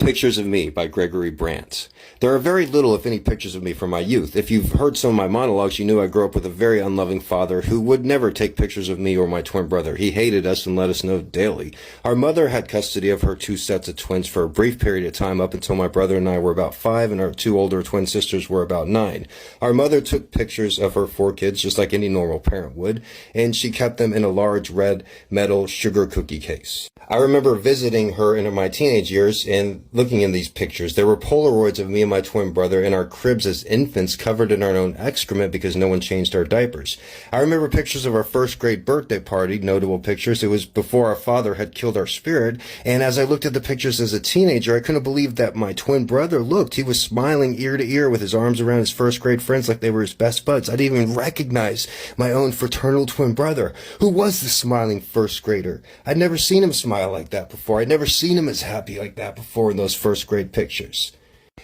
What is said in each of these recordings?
Pictures of Me by GregoryBrandt. There are very little, if any, pictures of me from my youth. If you've heard some of my monologues, you knew I grew up with a very unloving father who would never take pictures of me or my twin brother. He hated us and let us know daily. Our mother had custody of her two sets of twins for a brief period of time up until my brother and I were about 5 and our 2 older twin sisters were about 9. Our mother took pictures of her 4 kids just like any normal parent would, and she kept them in a large red metal sugar cookie case. I remember visiting her in my teenage years and looking in these pictures. There were Polaroids of me and my twin brother in our cribs as infants, covered in our own excrement because no one changed our diapers. I remember pictures of our first grade birthday party, notable pictures. It was before our father had killed our spirit, and as I looked at the pictures as a teenager, I couldn't believe that my twin brother looked. He was smiling ear to ear with his arms around his first grade friends like they were his best buds. I didn't even recognize my own fraternal twin brother. Who was the smiling first grader? I'd never seen him smile like that before. I'd never seen him as happy like that before in those first grade pictures.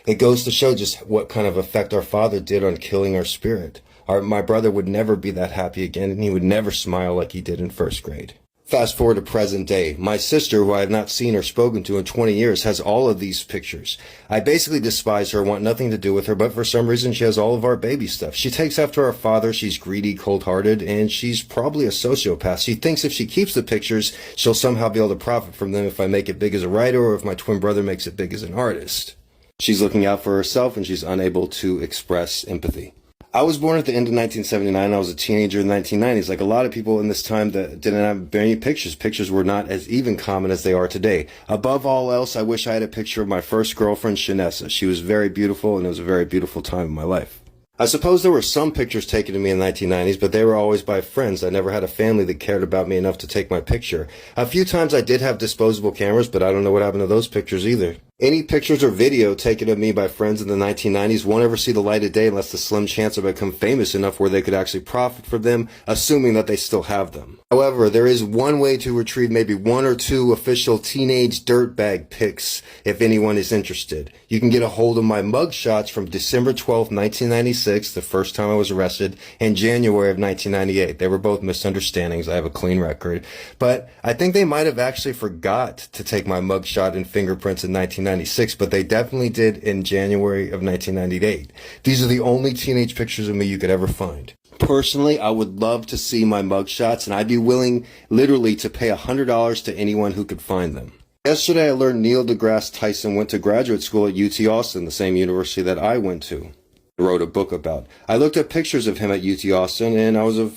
It goes to show just what kind of effect our father did on killing our spirit. My brother would never be that happy again, and he would never smile like he did in first grade. Fast forward to present day. My sister, who I have not seen or spoken to in 20 years, has all of these pictures. I basically despise her, want nothing to do with her, but for some reason she has all of our baby stuff. She takes after our father, she's greedy, cold-hearted, and she's probably a sociopath. She thinks if she keeps the pictures, she'll somehow be able to profit from them if I make it big as a writer or if my twin brother makes it big as an artist. She's looking out for herself and she's unable to express empathy. I was born at the end of 1979. I was a teenager in the 1990s. Like a lot of people in this time that didn't have many pictures. Pictures were not as even common as they are today. Above all else, I wish I had a picture of my first girlfriend, Shanessa. She was very beautiful, and it was a very beautiful time in my life. I suppose there were some pictures taken of me in the 1990s, but they were always by friends. I never had a family that cared about me enough to take my picture. A few times I did have disposable cameras, but I don't know what happened to those pictures either. Any pictures or video taken of me by friends in the 1990s won't ever see the light of day unless the slim chance I become famous enough where they could actually profit from them, assuming that they still have them. However, there is one way to retrieve maybe 1 or 2 official teenage dirtbag pics if anyone is interested. You can get a hold of my mugshots from December 12, 1996, the first time I was arrested, and January of 1998. They were both misunderstandings. I have a clean record. But I think they might have actually forgot to take my mugshot and fingerprints in 1996, but they definitely did in January of 1998. These are the only teenage pictures of me you could ever find. Personally, I would love to see my mugshots, and I'd be willing literally to pay $100 to anyone who could find them. Yesterday, I learned Neil deGrasse Tyson went to graduate school at UT Austin, the same university that I went to. I wrote a book about. I looked at pictures of him at UT Austin, and I was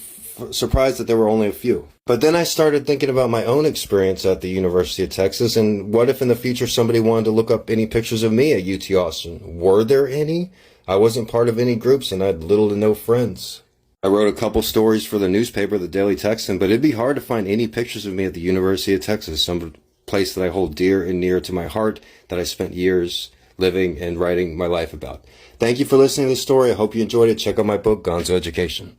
surprised that there were only a few. But then I started thinking about my own experience at the University of Texas, and what if in the future somebody wanted to look up any pictures of me at UT Austin? Were there any? I wasn't part of any groups, and I had little to no friends. I wrote a couple stories for the newspaper, the Daily Texan, but it'd be hard to find any pictures of me at the University of Texas, some place that I hold dear and near to my heart, that I spent years living and writing my life about. Thank you for listening to the story. I hope you enjoyed it. Check out my book, Gonzo Education.